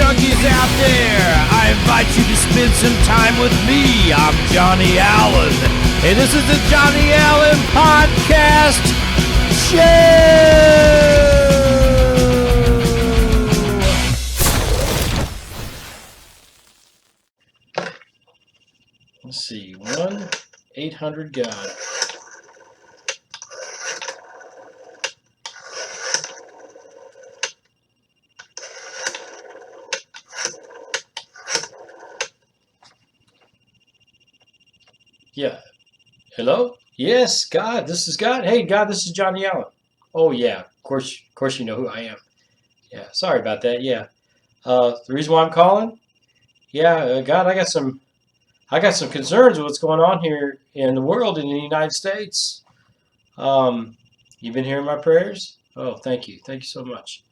junkies out there, I invite you to spend some time with me. I'm Johnny Allen, and this is the Johnny Allen Podcast Show. Let's see, 1-800-GOD. Yeah. Hello? Yes, God. This is God. Hey, God, this is Johnny Allen. Oh, yeah. Of course you know who I am. Yeah. Sorry about that. Yeah. The reason why I'm calling? Yeah, God, I got some concerns with what's going on here in the world in the United States. You've been hearing my prayers? Oh, thank you. Thank you so much.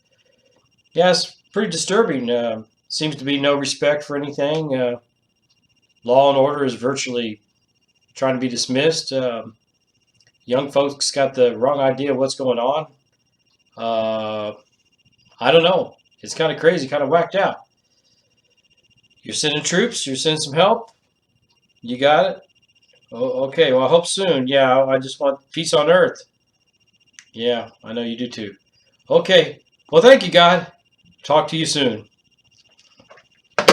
Yeah, it's pretty disturbing. Seems to be no respect for anything. Law and order is virtually trying to be dismissed. Young folks got the wrong idea of what's going on. I don't know. It's kind of crazy, kind of whacked out. You're sending troops. You're sending some help. You got it? Oh, okay. Well, I hope soon. Yeah, I just want peace on earth. Yeah, I know you do too. Okay. Well, thank you, God. Talk to you soon.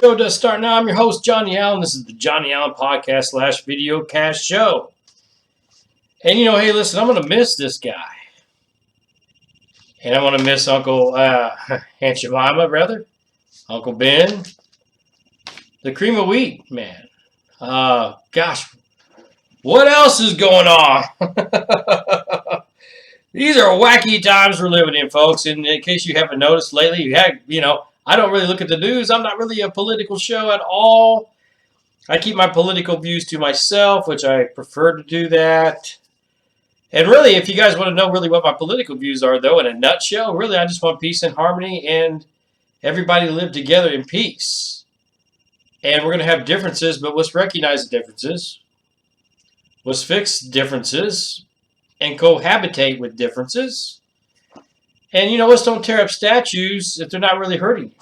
Show does start now. I'm your host, Johnny Allen. This is the Johnny Allen Podcast / video cast show. And hey, listen, I'm going to miss this guy. And I'm going to miss Uncle Aunt Jemima, rather. Uncle Ben. The cream of wheat, man. Gosh, what else is going on? These are wacky times we're living in, folks. And in case you haven't noticed lately, I don't really look at the news. I'm not really a political show at all. I keep my political views to myself, which I prefer to do that. And really, if you guys want to know really what my political views are, though, in a nutshell, really, I just want peace and harmony and everybody to live together in peace. And we're going to have differences, but let's recognize the differences. Let's fix differences and cohabitate with differences. And, let's don't tear up statues if they're not really hurting you.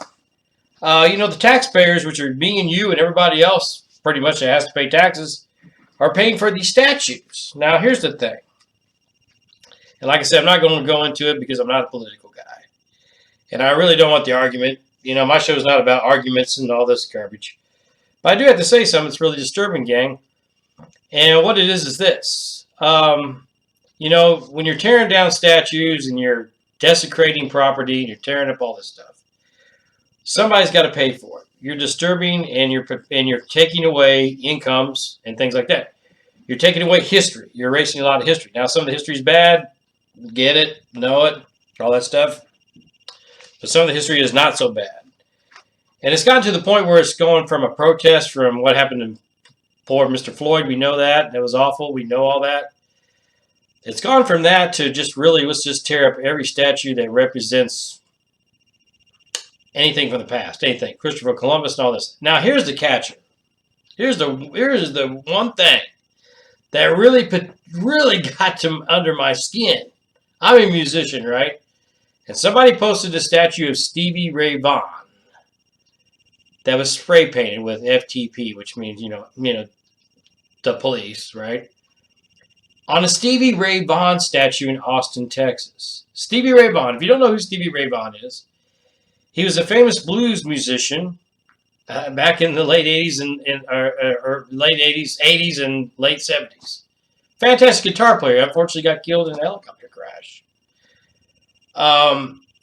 The taxpayers, which are me and you and everybody else pretty much that has to pay taxes, are paying for these statues. Now, here's the thing. And like I said, I'm not going to go into it because I'm not a political guy. And I really don't want the argument. My show's not about arguments and all this garbage. But I do have to say something that's really disturbing, gang. And what it is this. When you're tearing down statues and you're desecrating property and you're tearing up all this stuff, somebody's got to pay for it. You're disturbing and you're taking away incomes and things like that. You're taking away history. You're erasing a lot of history. Now, some of the history is bad. Get it, know it, all that stuff. But some of the history is not so bad. And it's gotten to the point where it's going from a protest from what happened to poor Mr. Floyd. We know that. That was awful. We know all that. It's gone from that to just really, let's just tear up every statue that represents anything from the past. Anything. Christopher Columbus and all this. Now, here's the catcher. Here's the one thing that really got under my skin. I'm a musician, right? And somebody posted a statue of Stevie Ray Vaughan that was spray painted with FTP, which means, the police, right? On a Stevie Ray Vaughan statue in Austin, Texas. Stevie Ray Vaughan, if you don't know who Stevie Ray Vaughan is, he was a famous blues musician back in the late 80s or late 80s and late 70s. Fantastic guitar player. Unfortunately got killed in a helicopter crash.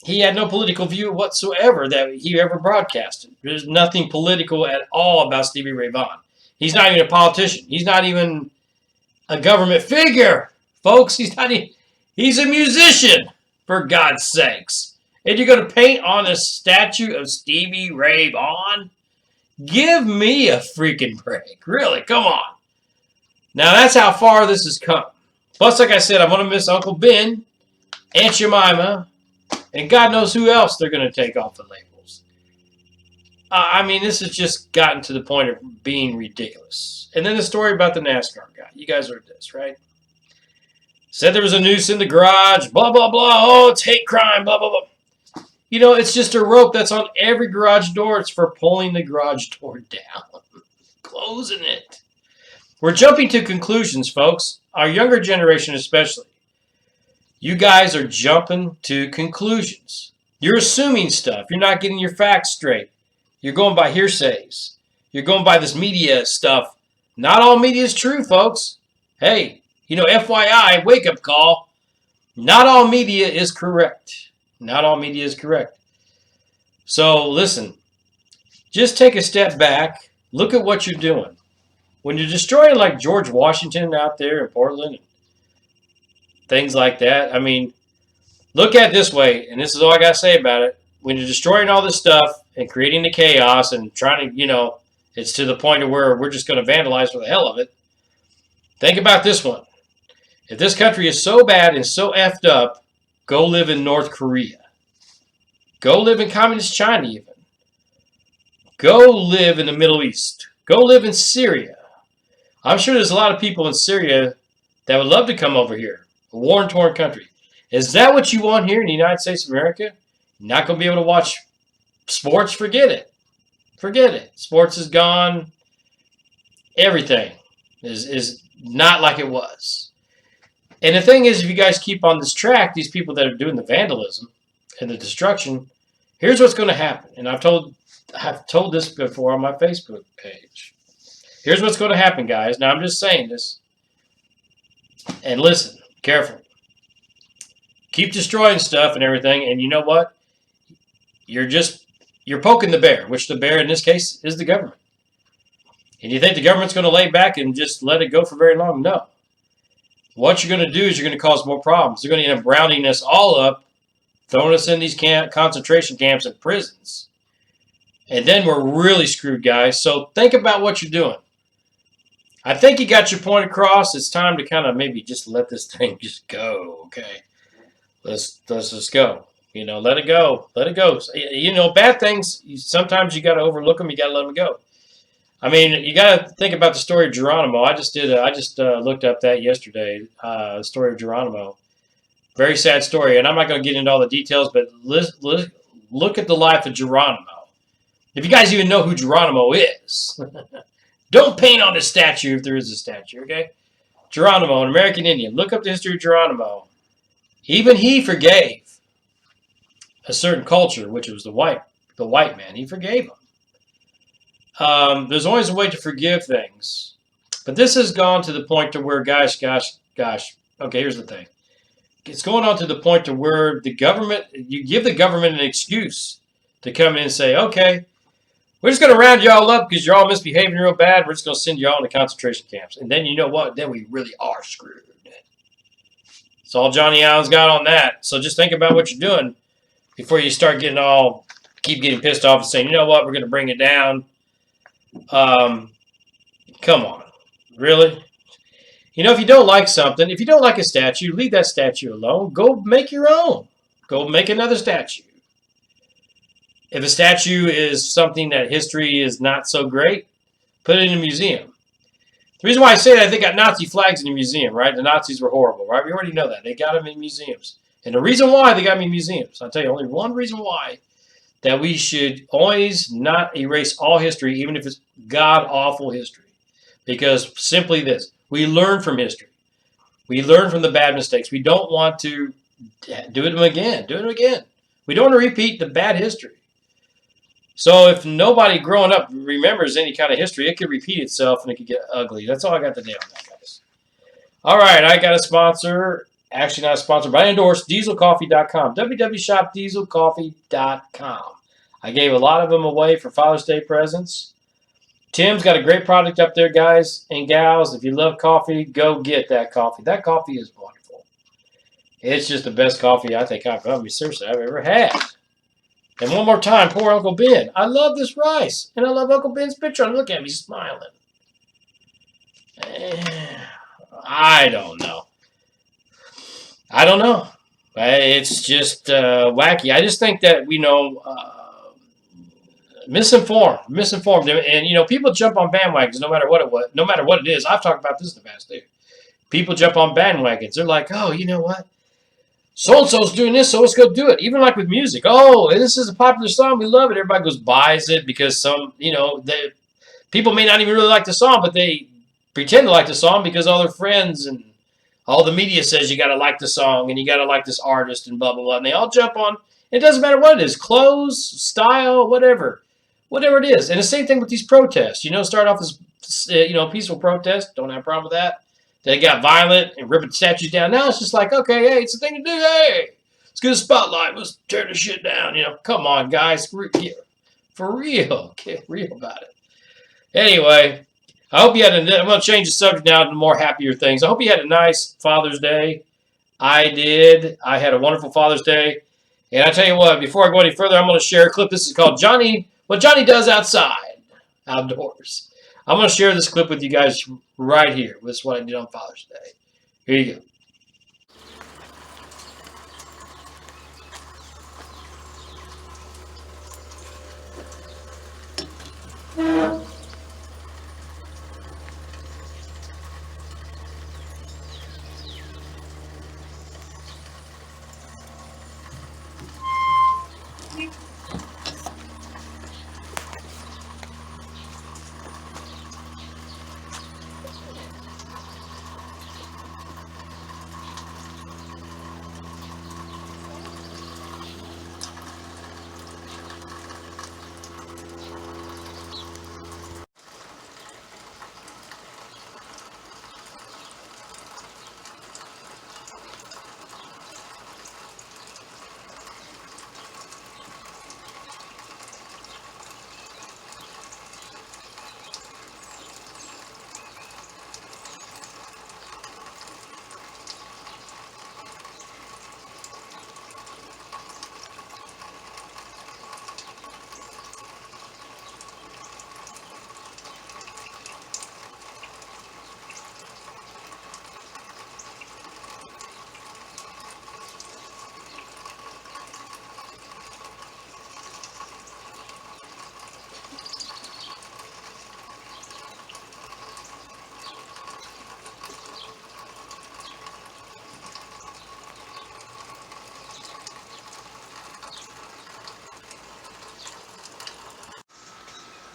He had no political view whatsoever that he ever broadcasted. There's nothing political at all about Stevie Ray Vaughan. He's not even a politician. He's not even a government figure, folks. He's a musician, for God's sakes. And you're going to paint on a statue of Stevie Ray Vaughan? Give me a freaking break. Really, come on. Now, that's how far this has come. Plus, like I said, I'm going to miss Uncle Ben, Aunt Jemima, and God knows who else they're going to take off the labels. This has just gotten to the point of being ridiculous. And then the story about the NASCAR guy. You guys heard this, right? Said there was a noose in the garage, blah, blah, blah. Oh, it's hate crime, blah, blah, blah. You know, it's just a rope that's on every garage door. It's for pulling the garage door down, closing it. We're jumping to conclusions, folks. Our younger generation especially. You guys are jumping to conclusions. You're assuming stuff. You're not getting your facts straight. You're going by hearsays. You're going by this media stuff. Not all media is true, folks. Hey, FYI, wake-up call. Not all media is correct. Not all media is correct. So, listen. Just take a step back. Look at what you're doing. When you're destroying like George Washington out there in Portland, things like that, I mean, look at it this way, and this is all I got to say about it. When you're destroying all this stuff and creating the chaos and trying to, it's to the point of where we're just going to vandalize for the hell of it. Think about this one. If this country is so bad and so effed up, go live in North Korea. Go live in communist China even. Go live in the Middle East. Go live in Syria. I'm sure there's a lot of people in Syria that would love to come over here. A war-torn country. Is that what you want here in the United States of America? You're not going to be able to watch sports? Forget it. Forget it. Sports is gone. Everything is not like it was. And the thing is, if you guys keep on this track, these people that are doing the vandalism and the destruction, here's what's going to happen. And I've told this before on my Facebook page. Here's what's going to happen, guys. Now, I'm just saying this. And listen, careful. Keep destroying stuff and everything, and you know what? You're poking the bear, which the bear in this case is the government. And you think the government's going to lay back and just let it go for very long? No. What you're going to do is you're going to cause more problems. They're going to end up rounding us all up, throwing us in these concentration camps and prisons. And then we're really screwed, guys. So think about what you're doing. I think you got your point across. It's time to kind of maybe just let this thing just go, okay? Let's just go. Let it go. Let it go. Bad things, sometimes you got to overlook them. You got to let them go. I mean, you got to think about the story of Geronimo. I just looked up that yesterday, the story of Geronimo. Very sad story, and I'm not going to get into all the details, but look at the life of Geronimo. If you guys even know who Geronimo is, don't paint on a statue if there is a statue, okay? Geronimo, an American Indian. Look up the history of Geronimo. Even he forgave a certain culture, which was the white man. He forgave them. There's always a way to forgive things. But this has gone to the point to where, gosh. Okay, here's the thing. It's going on to the point to where you give the government an excuse to come in and say, okay, we're just going to round y'all up because you're all misbehaving real bad. We're just going to send y'all into concentration camps. And then you know what? Then we really are screwed. That's all Johnny Allen's got on that. So just think about what you're doing before you start keep getting pissed off and saying, you know what, we're going to bring it down. Come on. Really? If you don't like something, if you don't like a statue, leave that statue alone. Go make your own. Go make another statue. If a statue is something that history is not so great, put it in a museum. The reason why I say that, they got Nazi flags in the museum, right? The Nazis were horrible, right? We already know that. They got them in museums. And the reason why they got them in museums, I'll tell you only one reason why, that we should always not erase all history, even if it's god-awful history. Because simply this, we learn from history. We learn from the bad mistakes. We don't want to do them again. We don't want to repeat the bad history. So if nobody growing up remembers any kind of history, it could repeat itself and it could get ugly. That's all I got to say on that, guys. All right, I got a sponsor. Actually, not a sponsor, but I endorse dieselcoffee.com. www.shopdieselcoffee.com. I gave a lot of them away for Father's Day presents. Tim's got a great product up there, guys and gals. If you love coffee, go get that coffee. That coffee is wonderful. It's just the best coffee I think I've ever had. And one more time, poor Uncle Ben. I love this rice. And I love Uncle Ben's picture. Look at me smiling. I don't know. It's just wacky. I just think that misinformed. And people jump on bandwagons no matter what it is. I've talked about this in the past too. People jump on bandwagons. They're like, oh, you know what? so-and-so's doing this, so let's go do it. Even like with music. Oh, this is a popular song. We love it. Everybody goes buys it because people may not even really like the song, but they pretend to like the song because all their friends and all the media says you got to like the song and you got to like this artist and blah, blah, blah. And they all jump on. It doesn't matter what it is. Clothes, style, whatever. Whatever it is. And the same thing with these protests. Start off as, peaceful protest. Don't have a problem with that. They got violent and ripping statues down. Now it's just like, okay, hey, it's a thing to do. Hey, let's get a spotlight. Let's tear this shit down. Come on, guys. For real. Get real about it. Anyway, I hope you had I'm going to change the subject now to more happier things. I hope you had a nice Father's Day. I did. I had a wonderful Father's Day. And I tell you what, before I go any further, I'm going to share a clip. This is called What Johnny Does Outdoors. I'm going to share this clip with you guys right here. This is what I did on Father's Day. Here you go.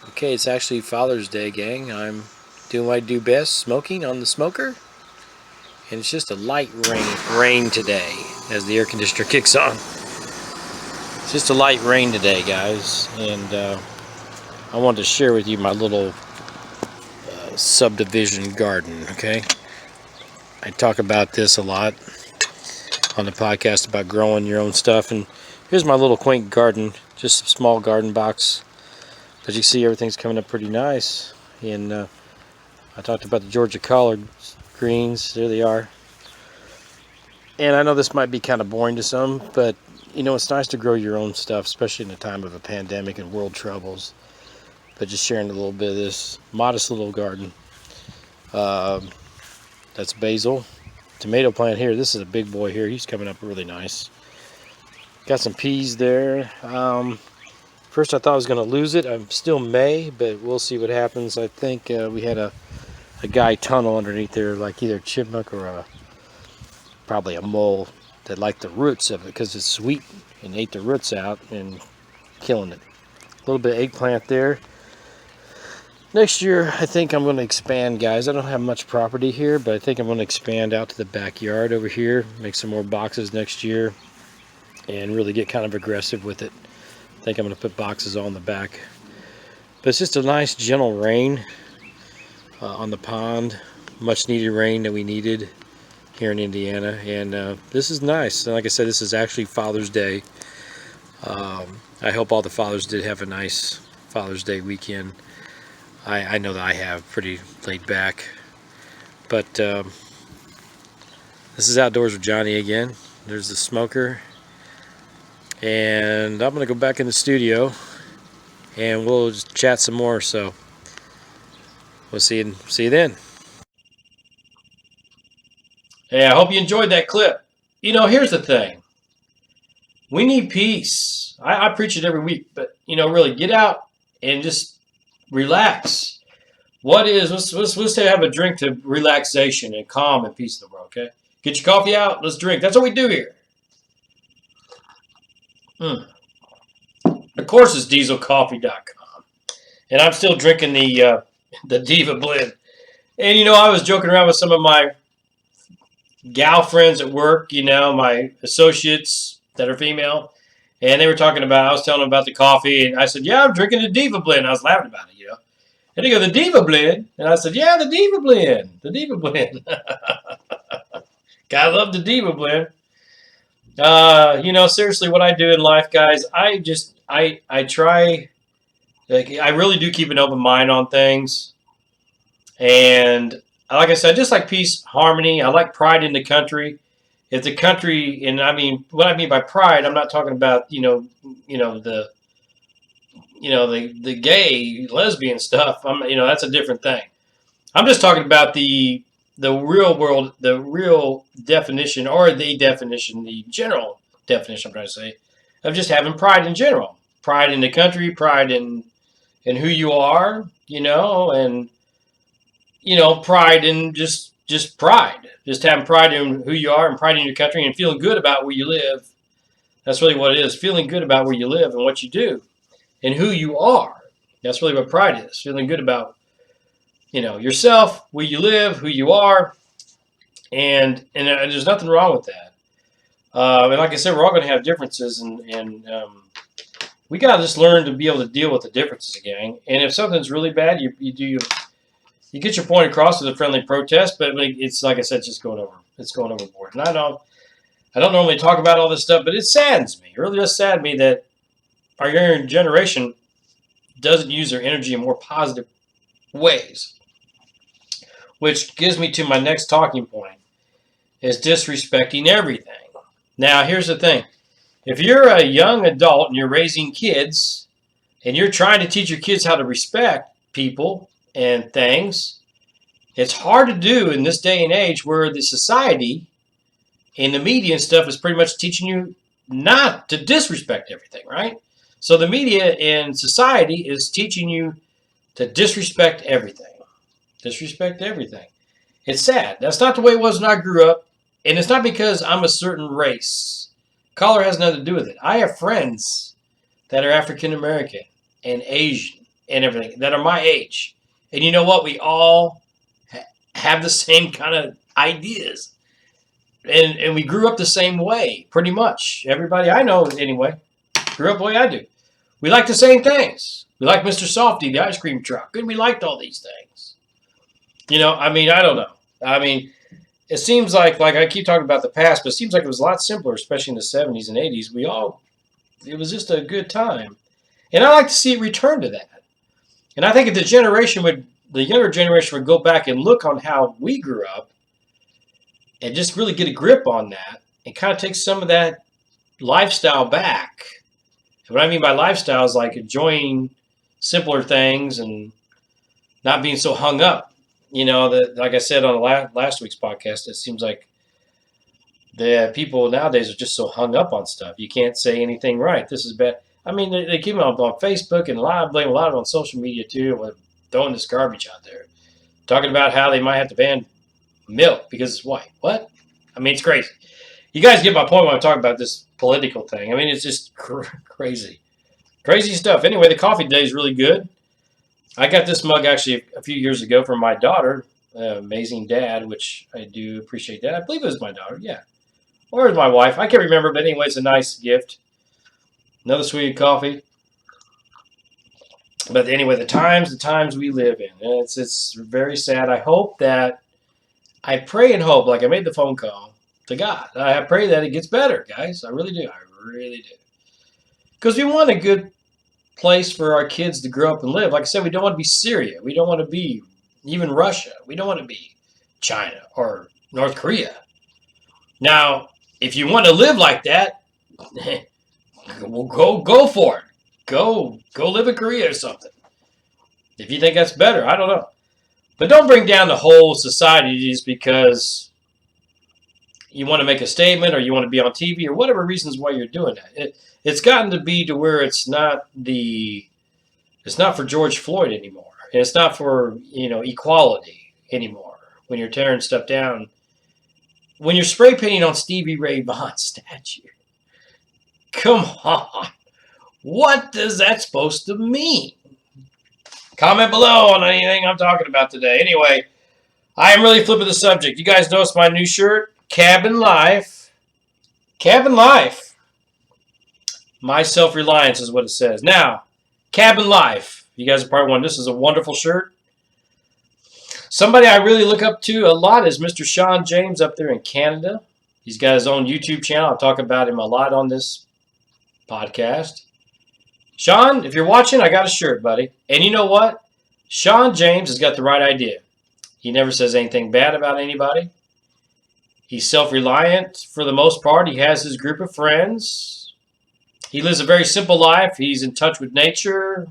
Okay, it's actually Father's Day, gang. I'm doing what I do best, smoking on the smoker. And it's just a light rain today as the air conditioner kicks on. It's just a light rain today, guys. And I wanted to share with you my little subdivision garden, okay? I talk about this a lot on the podcast about growing your own stuff. And here's my little quaint garden, just a small garden box. As you see, everything's coming up pretty nice. And I talked about the Georgia collard greens. There they are. And I know this might be kind of boring to some, but it's nice to grow your own stuff, especially in a time of a pandemic and world troubles. But just sharing a little bit of this modest little garden. That's basil. Tomato plant here. This is a big boy here. He's coming up really nice. Got some peas there. First I thought I was going to lose it. I still may, but we'll see what happens. I think we had a guy tunnel underneath there, like either a chipmunk or probably a mole that liked the roots of it because it's sweet and ate the roots out and killing it. A little bit of eggplant there. Next year I think I'm going to expand, guys. I don't have much property here, but I think I'm going to expand out to the backyard over here, make some more boxes next year, and really get kind of aggressive with it. I think I'm going to put boxes all in the back. But it's just a nice gentle rain on the pond. Much needed rain that we needed here in Indiana. And this is nice. And like I said, this is actually Father's Day. I hope all the fathers did have a nice Father's Day weekend. I know that I have, pretty laid back. But this is Outdoors with Johnny again. There's the smoker. And I'm going to go back in the studio and we'll just chat some more. So we'll see you then. Hey, I hope you enjoyed that clip. Here's the thing. We need peace. I preach it every week, but really get out and just relax. Let's have a drink to relaxation and calm and peace in the world, okay? Get your coffee out. Let's drink. That's what we do here. Mm. Of course, it's dieselcoffee.com. And I'm still drinking the Diva blend. And, I was joking around with some of my gal friends at work, my associates that are female. And they were talking about, I was telling them about the coffee. And I said, yeah, I'm drinking the Diva blend. I was laughing about it. And they go, the Diva blend? And I said, yeah, the Diva blend. The Diva blend. Gotta love the Diva blend. Seriously, what I do in life, guys, I try, like, I really do keep an open mind on things. And like I said, just like peace, harmony, I like pride in the country. If the country, and I mean, what I mean by pride, I'm not talking about, the gay, lesbian stuff. That's a different thing. I'm just talking about the real world, the real definition, or the definition, the general definition, I'm trying to say, of just having pride in general. Pride in the country, pride in who you are, and, pride in just pride. Just having pride in who you are and pride in your country and feeling good about where you live. That's really what it is. Feeling good about where you live and what you do and who you are. That's really what pride is. Feeling good about, yourself, where you live, who you are, and there's nothing wrong with that. And like I said, we're all going to have differences, and we got to just learn to be able to deal with the differences, gang. And if something's really bad, you get your point across with a friendly protest, but it's like I said, it's just going over. It's going overboard. And I don't normally talk about all this stuff, but it saddens me. It really does sadden me that our younger generation doesn't use their energy in more positive ways. Which gives me to my next talking point, is disrespecting everything. Now, here's the thing. If you're a young adult and you're raising kids and you're trying to teach your kids how to respect people and things, it's hard to do in this day and age where the society and the media and stuff is pretty much teaching you not to disrespect everything, right? So the media and society is teaching you to disrespect everything. Disrespect everything. It's sad. That's not the way it was when I grew up. And it's not because I'm a certain race. Color has nothing to do with it. I have friends that are African American and Asian and everything that are my age. And you know what? We all have the same kind of ideas. And we grew up the same way, pretty much. Everybody I know, anyway, grew up the way I do. We like the same things. We like Mr. Softy, the ice cream truck. And we liked all these things. I don't know. It seems like I keep talking about the past, but it seems like it was a lot simpler, especially in the 70s and 80s. It was just a good time. And I like to see it return to that. And I think if the younger generation would go back and look on how we grew up and just really get a grip on that and kind of take some of that lifestyle back. And what I mean by lifestyle is like enjoying simpler things and not being so hung up. Like I said on the last week's podcast, it seems like the people nowadays are just so hung up on stuff. You can't say anything right. This is bad. They keep it on Facebook and blame a lot of it on social media too, with throwing this garbage out there. Talking about how they might have to ban milk because it's white. What? It's crazy. You guys get my point when I'm talking about this political thing. It's just crazy. Crazy stuff. Anyway, the coffee today is really good. I got this mug actually a few years ago from my daughter, Amazing Dad, which I do appreciate that. I believe it was my daughter, yeah. Or it was my wife. I can't remember, but anyway, it's a nice gift. Another sweet coffee. But anyway, the times we live in. It's very sad. I pray and hope, like I made the phone call to God. I pray that it gets better, guys. I really do. I really do. Because we want a good place for our kids to grow up and live. Like I said, we don't want to be Syria. We don't want to be even Russia. We don't want to be China or North Korea. Now, if you want to live like that, well, go for it. Go live in Korea or something. If you think that's better, I don't know. But don't bring down the whole society just because you want to make a statement or you want to be on TV or whatever reasons why you're doing that. It's gotten to be to where it's not for George Floyd anymore. And it's not for, equality anymore. When you're tearing stuff down, when you're spray painting on Stevie Ray Vaughan's statue, Come on. What is that supposed to mean? Comment below on anything I'm talking about today. Anyway, I am really flipping the subject. You guys notice my new shirt? Cabin Life. Cabin Life. My self-reliance is what it says. Now, Cabin Life. You guys are probably wondering, this is a wonderful shirt. Somebody I really look up to a lot is Mr. Sean James up there in Canada. He's got his own YouTube channel. I'll talk about him a lot on this podcast. Sean, if you're watching, I got a shirt, buddy. And you know what? Sean James has got the right idea. He never says anything bad about anybody. He's self-reliant for the most part. He has his group of friends. He lives a very simple life. He's in touch with nature.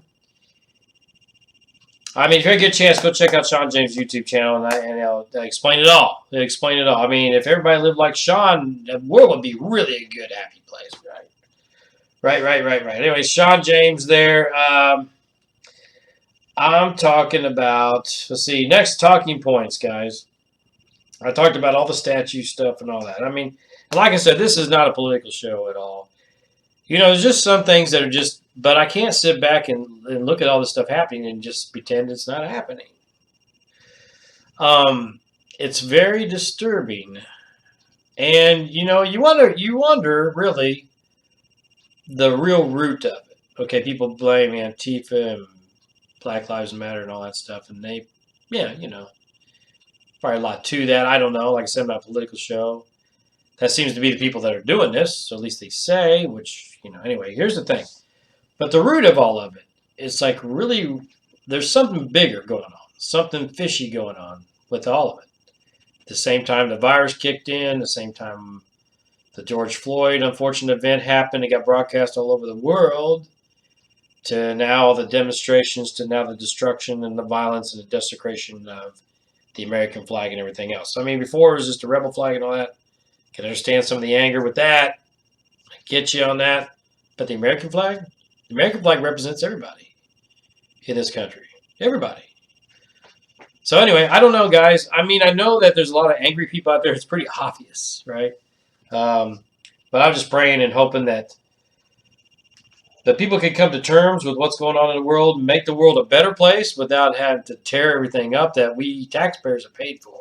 I mean, if you get a chance, go check out Sean James' YouTube channel, and they'll explain it all. They'll explain it all. I mean, if everybody lived like Sean, the world would be really a good, happy place, right? Right. Anyway, Sean James there. I'm talking about, let's see, next talking points, guys. I talked about all the statue stuff and all that. I mean, and like I said, this is not a political show at all. You know, there's just some things that are just, but I can't sit back and look at all this stuff happening and just pretend it's not happening. It's very disturbing. And, you know, you wonder really the real root of it. Okay, people blame Antifa and Black Lives Matter and all that stuff. And they, yeah, you know, probably a lot to that. I don't know. Like I said, I'm not a political show. That seems to be the people that are doing this, so at least they say, which, you know, anyway, here's the thing. But the root of all of it, it's like really, there's something bigger going on, something fishy going on with all of it. At the same time the virus kicked in, the same time the George Floyd unfortunate event happened, it got broadcast all over the world, to now all the demonstrations, to now the destruction and the violence and the desecration of the American flag and everything else. I mean, before it was just a rebel flag and all that. Can understand some of the anger with that. I get you on that. But the American flag represents everybody in this country. Everybody. So anyway, I don't know, guys. I mean, I know that there's a lot of angry people out there. It's pretty obvious, right? But I'm just praying and hoping that people can come to terms with what's going on in the world and make the world a better place without having to tear everything up that we taxpayers have paid for.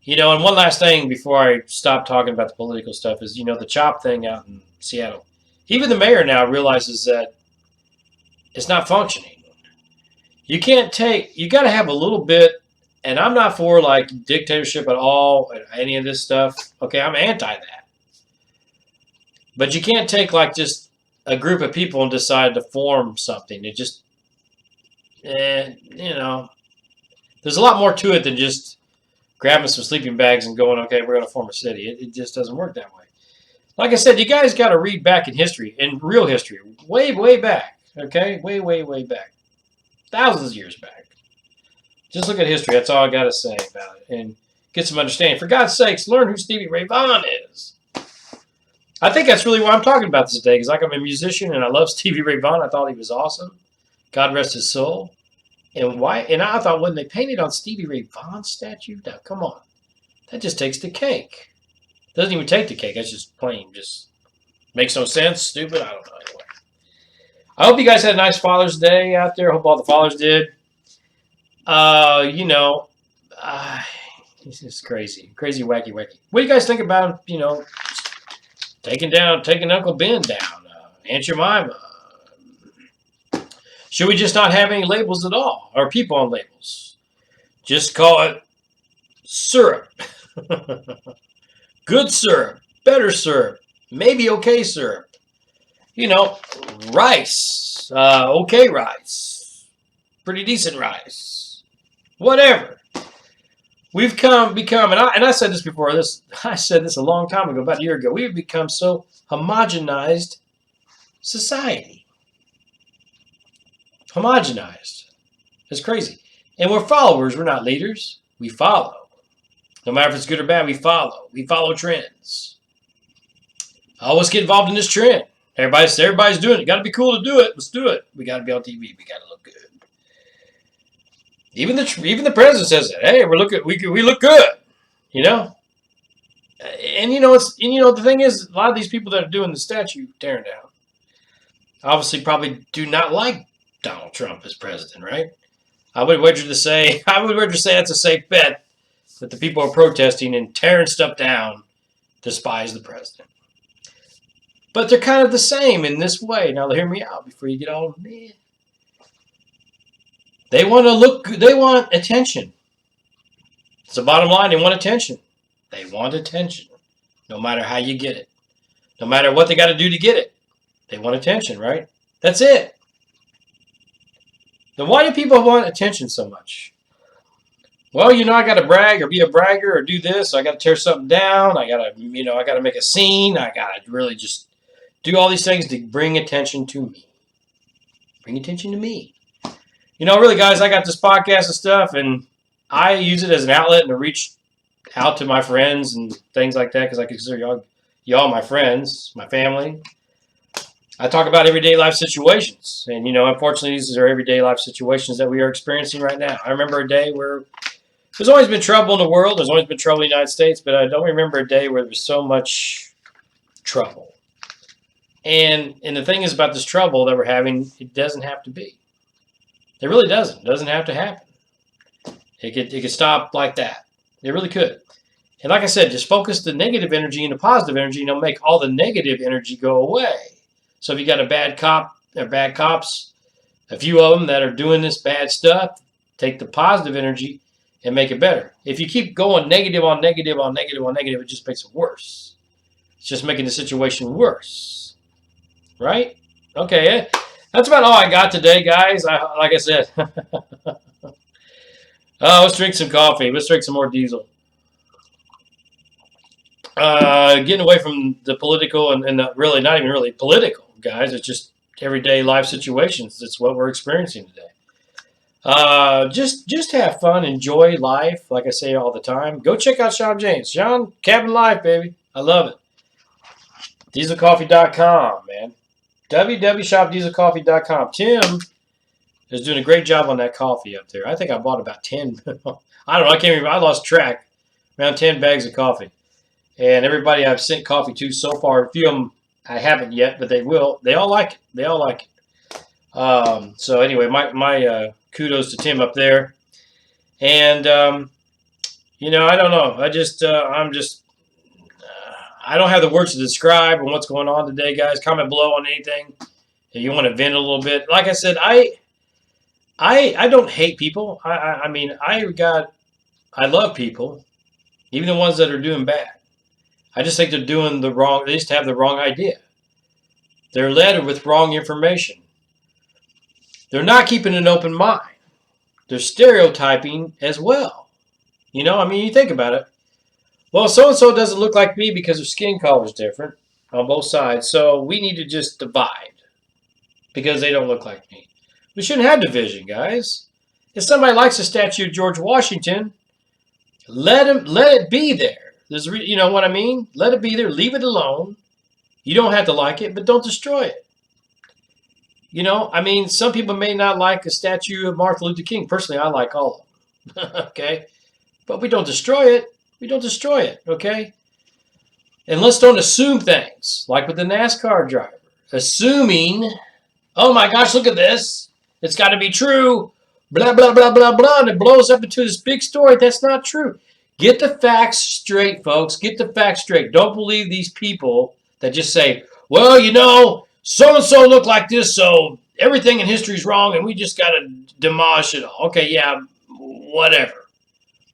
You know, and one last thing before I stop talking about the political stuff is, you know, the CHOP thing out in Seattle. Even the mayor now realizes that it's not functioning. You got to have a little bit, and I'm not for, like, dictatorship at all, any of this stuff. Okay, I'm anti that. But you can't take, like, just a group of people and decide to form something. It just, you know, there's a lot more to it than just grabbing some sleeping bags and going, okay, we're going to form a city. It just doesn't work that way. Like I said, you guys got to read back in history, in real history, way back, okay? Way back. Thousands of years back. Just look at history. That's all I got to say about it. And get some understanding. For God's sakes, learn who Stevie Ray Vaughan is. I think that's really why I'm talking about this today, because like I'm a musician and I love Stevie Ray Vaughan. I thought he was awesome. God rest his soul. And why? And I thought when they painted on Stevie Ray Vaughan's statue, now come on, that just takes the cake. Doesn't even take the cake. That's just plain, just makes no sense. Stupid. I don't know. Anyway, I hope you guys had a nice Father's Day out there. I hope all the fathers did. You know, it's just crazy, wacky. What do you guys think about, you know, taking Uncle Ben down, Aunt Jemima? Should we just not have any labels at all, or people on labels? Just call it syrup. Good syrup, better syrup, maybe okay syrup. You know, rice, okay rice, pretty decent rice, whatever. We've become, and I said this before. I said this a long time ago, about a year ago. We've become so homogenized society. Homogenized. It's crazy. And we're followers. We're not leaders. We follow. No matter if it's good or bad, we follow. We follow trends. I always get involved in this trend. Everybody's doing it. Got to be cool to do it. Let's do it. We got to be on TV. We got to look good. Even the president says that. Hey, we look good. You know. And the thing is, a lot of these people that are doing the statue tearing down obviously probably do not like Donald Trump as president, right? I would wager to say that's a safe bet that the people are protesting and tearing stuff down despise the president. But they're kind of the same in this way. Now, hear me out before you get all mad. They want to look good. They want attention. It's the bottom line. They want attention. They want attention, no matter how you get it. No matter what they got to do to get it. They want attention, right? That's it. Then why do people want attention so much? Well, I got to brag or be a bragger or do this. I got to tear something down. I got to make a scene. I got to really just do all these things to bring attention to me. Bring attention to me. Really, guys, I got this podcast and stuff, and I use it as an outlet and to reach out to my friends and things like that because I consider y'all my friends, my family. I talk about everyday life situations, and unfortunately, these are everyday life situations that we are experiencing right now. I remember a day where there's always been trouble in the world. There's always been trouble in the United States, but I don't remember a day where there was so much trouble. And the thing is about this trouble that we're having, it doesn't have to be. It really doesn't. It doesn't have to happen. It could stop like that. It really could. And like I said, just focus the negative energy into positive energy, and it'll make all the negative energy go away. So if you got a bad cop or bad cops, a few of them that are doing this bad stuff, take the positive energy and make it better. If you keep going negative on negative on negative on negative, it just makes it worse. It's just making the situation worse. Right? Okay, that's about all I got today, guys. Like I said, let's drink some coffee. Let's drink some more diesel. Getting away from the political and really not even really political, guys. It's just everyday life situations. That's what we're experiencing today. Just have fun, enjoy life. Like I say all the time, go check out Sean James. Sean, Cabin Life, baby. I love it. Dieselcoffee.com, man. www.shopdieselcoffee.com. Tim is doing a great job on that coffee up there. I think I bought about 10. I don't know. I can't remember. I lost track. Around 10 bags of coffee. And everybody I've sent coffee to so far, a few of them I haven't yet, but they will. They all like it. They all like it. So anyway, my kudos to Tim up there. And, I don't know. I don't have the words to describe on what's going on today, guys. Comment below on anything. If you want to vent a little bit. Like I said, I don't hate people. I love people, even the ones that are doing bad. I just think they're doing the wrong. They just have the wrong idea. They're led with wrong information. They're not keeping an open mind. They're stereotyping as well. You think about it. Well, so-and-so doesn't look like me because their skin color is different on both sides. So we need to just divide because they don't look like me. We shouldn't have division, guys. If somebody likes a statue of George Washington, let it be there. You know what I mean? Let it be there. Leave it alone. You don't have to like it, but don't destroy it. Some people may not like a statue of Martin Luther King. Personally, I like all of them. Okay? But we don't destroy it. We don't destroy it, okay? And let's don't assume things, like with the NASCAR driver. Assuming, oh my gosh, look at this. It's got to be true. Blah, blah, blah, blah, blah. And it blows up into this big story. That's not true. Get the facts straight, folks. Get the facts straight. Don't believe these people that just say, well, so-and-so looked like this, so everything in history is wrong, and we just got to demolish it all. Okay, yeah, whatever.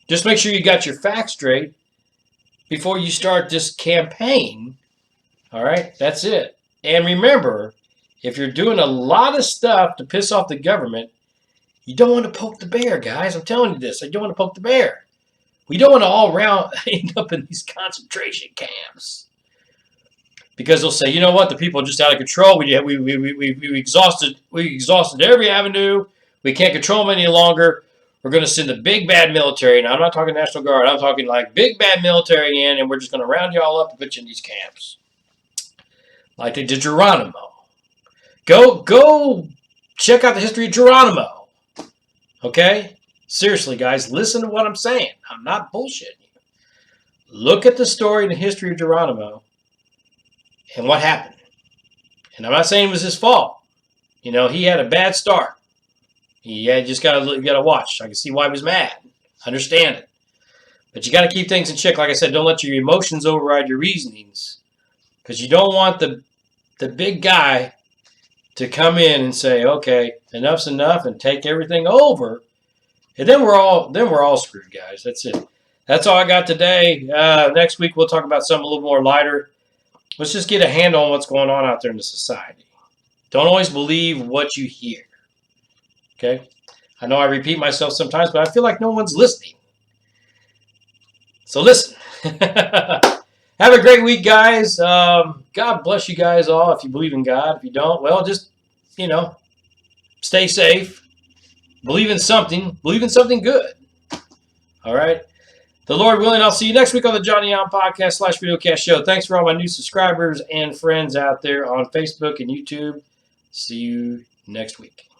Just make sure you got your facts straight before you start this campaign. All right? That's it. And remember, if you're doing a lot of stuff to piss off the government, you don't want to poke the bear, guys. I'm telling you this. You don't want to poke the bear. We don't want to all around end up in these concentration camps. Because they'll say, you know what? The people are just out of control. We exhausted every avenue. We can't control them any longer. We're going to send the big bad military. Now, I'm not talking National Guard. I'm talking like big bad military in, and we're just going to round you all up and put you in these camps. Like they did Geronimo. Go check out the history of Geronimo. Okay? Seriously, guys, listen to what I'm saying. I'm not bullshitting you. look at the story and the history of Geronimo and what happened. And I'm not saying it was his fault. You know, he had a bad start. He had just got to watch. I can see why he was mad. Understand it. But you got to keep things in check. Like I said, don't let your emotions override your reasonings, because you don't want the big guy to come in and say, "Okay, enough's enough," and take everything over. And then we're all screwed, guys. That's it. That's all I got today. Next week we'll talk about something a little more lighter. Let's just get a handle on what's going on out there in the society. Don't always believe what you hear. Okay? I know I repeat myself sometimes, but I feel like no one's listening. So listen. Have a great week, guys. God bless you guys all if you believe in God. If you don't, well, just, stay safe. Believe in something. Believe in something good. All right? The Lord willing, I'll see you next week on the Johnny On Podcast / Videocast Show. Thanks for all my new subscribers and friends out there on Facebook and YouTube. See you next week.